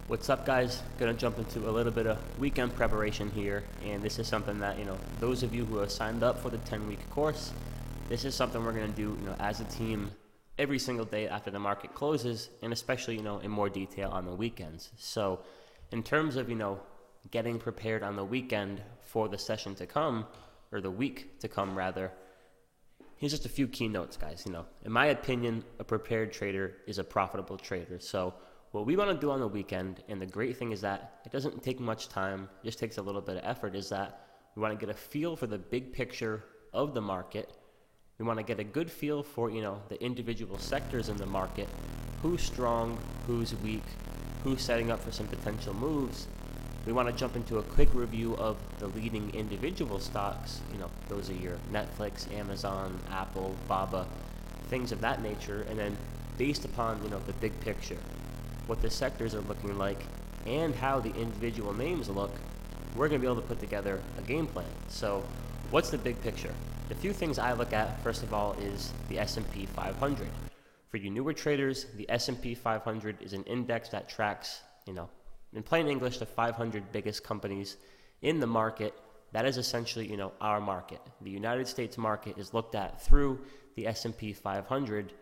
What's up, guys? Gonna jump into a little bit of weekend preparation here, and this is something that, those of you who have signed up for the 10-week course, this is something we're gonna do, as a team every single day after the market closes, and especially, in more detail on the weekends. So in terms of, getting prepared on the weekend for the session to come, or the week to come rather, here's just a few key notes, guys. In my opinion, a prepared trader is a profitable trader. So what we want to do on the weekend, and the great thing is that it doesn't take much time, it just takes a little bit of effort, is that we want to get a feel for the big picture of the market. We want to get a good feel for, the individual sectors in the market, who's strong, who's weak, who's setting up for some potential moves. We want to jump into a quick review of the leading individual stocks, those are your Netflix, Amazon, Apple, Baba, things of that nature, and then based upon, the big picture, what the sectors are looking like, and how the individual names look, we're going to be able to put together a game plan. So what's the big picture? The few things I look at, first of all, is the S&P 500. For you newer traders, the S&P 500 is an index that tracks, in plain English, the 500 biggest companies in the market. That is essentially, our market. The United States market is looked at through the S&P 500.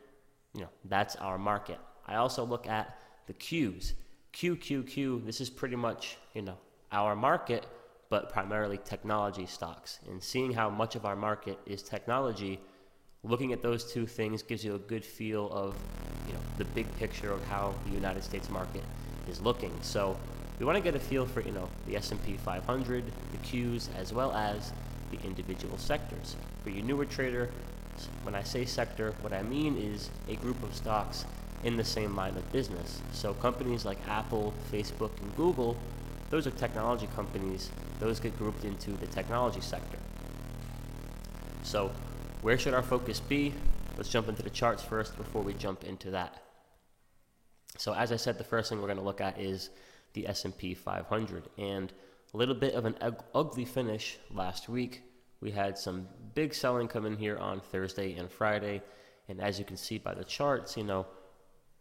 That's our market. I also look at the Qs. QQQ, this is pretty much, our market, but primarily technology stocks. And seeing how much of our market is technology, looking at those two things gives you a good feel of, the big picture of how the United States market is looking. So we want to get a feel for, the S&P 500, the Qs, as well as the individual sectors. For your newer trader, when I say sector, what I mean is a group of stocks in the same line of business. So companies like Apple, Facebook, and Google, those are technology companies. Those get grouped into the technology sector. So where should our focus be? Let's jump into the charts first before we jump into that. So as I said, the first thing we're going to look at is the S&P 500. And a little bit of an ugly finish last week. We had some big selling come in here on Thursday and Friday. And as you can see by the charts,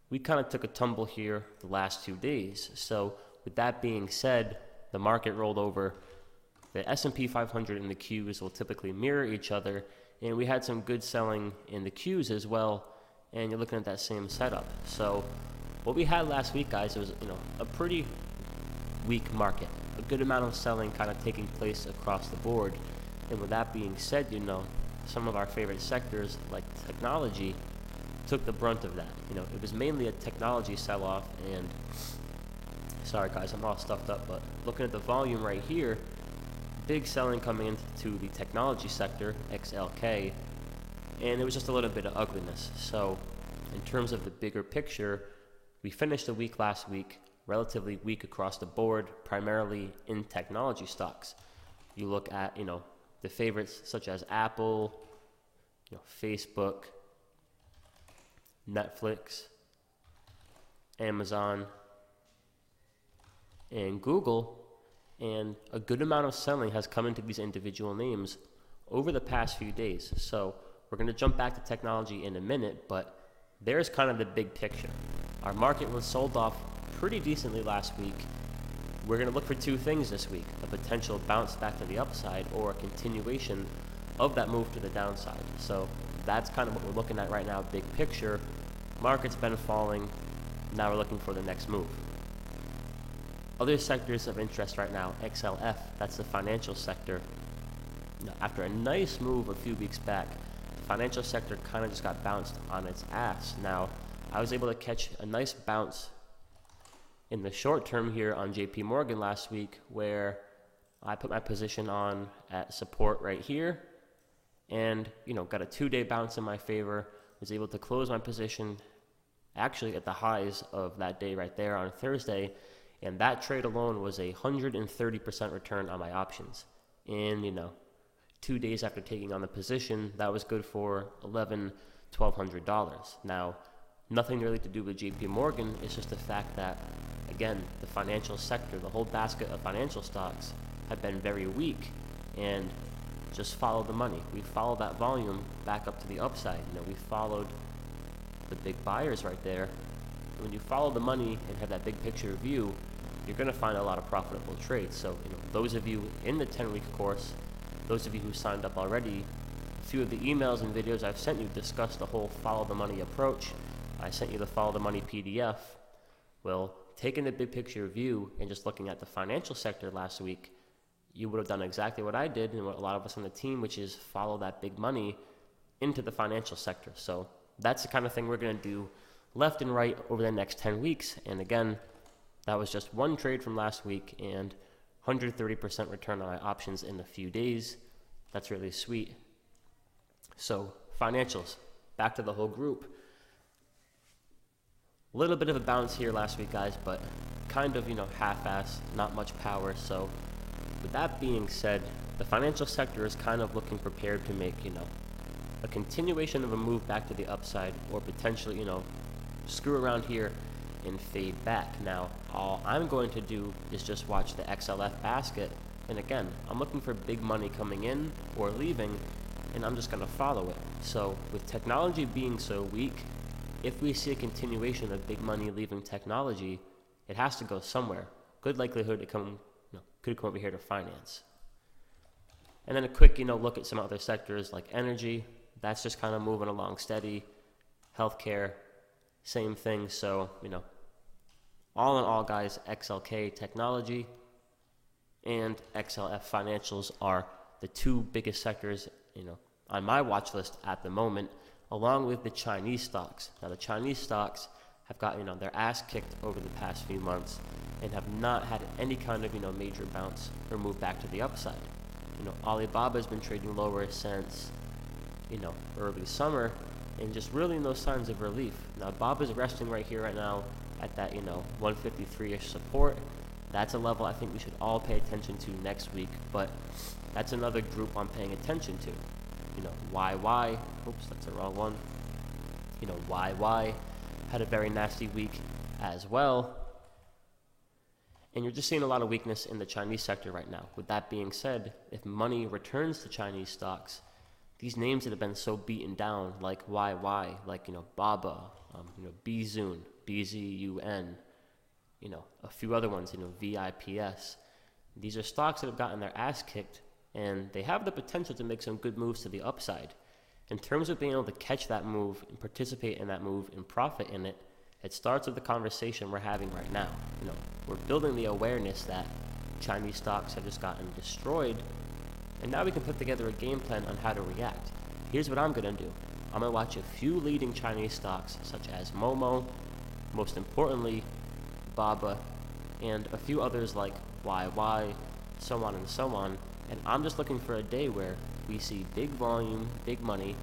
we kind of took a tumble here the last 2 days. So with that being said, the market rolled over. The S&P 500 and the Qs will typically mirror each other, and we had some good selling in the Qs as well, and you're looking at that same setup. So what we had last week, guys, was a pretty weak market, a good amount of selling kind of taking place across the board. And with that being said, some of our favorite sectors like technology took the brunt of that. It was mainly a technology sell-off, and sorry guys, I'm all stuffed up, but looking at the volume right here, big selling coming into the technology sector, XLK, and it was just a little bit of ugliness. So in terms of the bigger picture, we finished the week last week relatively weak across the board, primarily in technology stocks. You look at, the favorites such as Apple, Facebook, Netflix, Amazon, and Google, and a good amount of selling has come into these individual names over the past few days. So we're going to jump back to technology in a minute, but there's kind of the big picture. Our market was sold off pretty decently last week. We're going to look for two things this week: a potential bounce back to the upside or a continuation of that move to the downside. So that's kind of what we're looking at right now, big picture. Market's been falling. Now we're looking for the next move. Other sectors of interest right now, XLF, that's the financial sector. Now, after a nice move a few weeks back, the financial sector kind of just got bounced on its ass. Now, I was able to catch a nice bounce in the short term here on JP Morgan last week, where I put my position on at support right here, and got a 2-day bounce in my favor. Was able to close my position actually at the highs of that day right there on Thursday, and that trade alone was a 130% return on my options. And 2 days after taking on the position, that was good for $1,200. Now, nothing really to do with JP Morgan. It's just the fact that, again, the financial sector, the whole basket of financial stocks have been very weak, and just follow the money. We followed that volume back up to the upside. We followed the big buyers right there, When you follow the money and have that big picture view, you're going to find a lot of profitable trades. So, those of you in the 10-week course, those of you who signed up already, a few of the emails and videos I've sent you discuss the whole follow the money approach. I sent you the follow the money PDF. Well, taking the big picture view and just looking at the financial sector last week, you would have done exactly what I did and what a lot of us on the team, which is follow that big money into the financial sector. So that's the kind of thing we're going to do left and right over the next 10 weeks. And again, that was just one trade from last week and 130% return on my options in a few days. That's really sweet. So financials, back to the whole group. A little bit of a bounce here last week, guys, but kind of, half-assed, not much power. So with that being said, the financial sector is kind of looking prepared to make, a continuation of a move back to the upside, or potentially, screw around here and fade back. Now, all I'm going to do is just watch the XLF basket. And again, I'm looking for big money coming in or leaving, and I'm just going to follow it. So with technology being so weak, if we see a continuation of big money leaving technology, it has to go somewhere. Good likelihood it could come over here to finance. And then a quick, look at some other sectors like energy. That's just kind of moving along steady. Healthcare, same thing. So, all in all, guys, XLK technology and XLF financials are the two biggest sectors, on my watch list at the moment, along with the Chinese stocks. Now, the Chinese stocks have got, their ass kicked over the past few months and have not had any kind of, major bounce or move back to the upside. Alibaba has been trading lower since, early summer, and just really no signs of relief. Now, Baba's resting right here right now at that, 153-ish support. That's a level I think we should all pay attention to next week, but that's another group I'm paying attention to. YY, oops, that's the wrong one. YY had a very nasty week as well. And you're just seeing a lot of weakness in the Chinese sector right now. With that being said, if money returns to Chinese stocks, these names that have been so beaten down, like YY, like, Baba, Bzun, BZUN, a few other ones, VIPS. These are stocks that have gotten their ass kicked, and they have the potential to make some good moves to the upside. In terms of being able to catch that move and participate in that move and profit in it, it starts with the conversation we're having right now. We're building the awareness that Chinese stocks have just gotten destroyed, and now we can put together a game plan on how to react. Here's what I'm going to do. I'm going to watch a few leading Chinese stocks, such as Momo, most importantly, Baba, and a few others like YY, so on and so on. And I'm just looking for a day where we see big volume, big money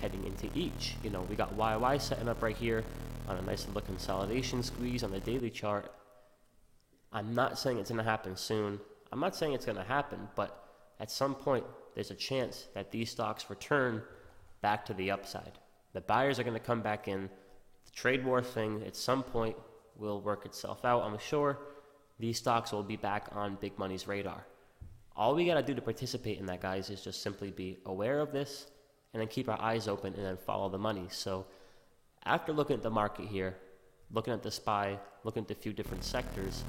heading into each. We got YY setting up right here on a nice little consolidation squeeze on the daily chart. I'm not saying it's going to happen soon. I'm not saying it's going to happen, but at some point, there's a chance that these stocks return back to the upside. The buyers are going to come back in. The trade war thing at some point will work itself out, I'm sure. These stocks will be back on big money's radar. All we got to do to participate in that, guys, is just simply be aware of this and then keep our eyes open and then follow the money. So after looking at the market here, looking at the SPY, looking at a few different sectors,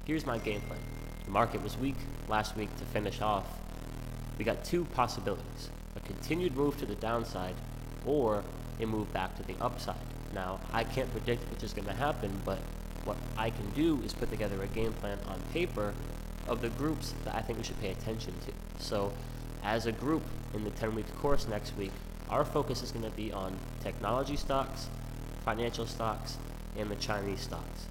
here's my game plan. The market was weak last week to finish off. We got two possibilities: a continued move to the downside or a move back to the upside. Now, I can't predict which is going to happen, but what I can do is put together a game plan on paper of the groups that I think we should pay attention to. So as a group in the 10-week course next week, our focus is going to be on technology stocks, financial stocks, and the Chinese stocks.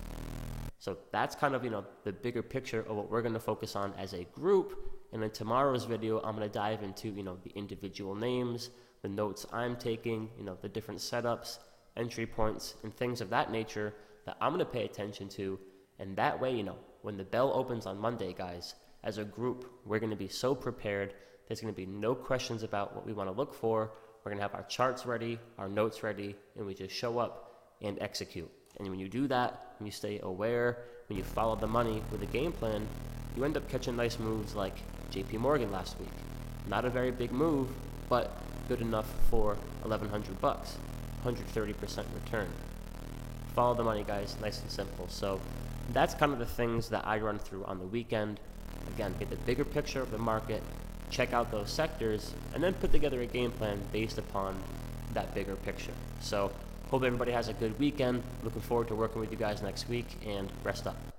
So that's kind of, the bigger picture of what we're going to focus on as a group. And in tomorrow's video, I'm going to dive into, the individual names, the notes I'm taking, the different setups, entry points, and things of that nature that I'm going to pay attention to. And that way, when the bell opens on Monday, guys, as a group, we're going to be so prepared. There's going to be no questions about what we want to look for. We're going to have our charts ready, our notes ready, and we just show up and execute. And when you do that, when you stay aware, when you follow the money with a game plan, you end up catching nice moves like JP Morgan last week. Not a very big move, but good enough for $1,100, 130% return. Follow the money, guys. Nice and simple. So that's kind of the things that I run through on the weekend. Again, get the bigger picture of the market, check out those sectors, and then put together a game plan based upon that bigger picture. So hope everybody has a good weekend. Looking forward to working with you guys next week, and rest up.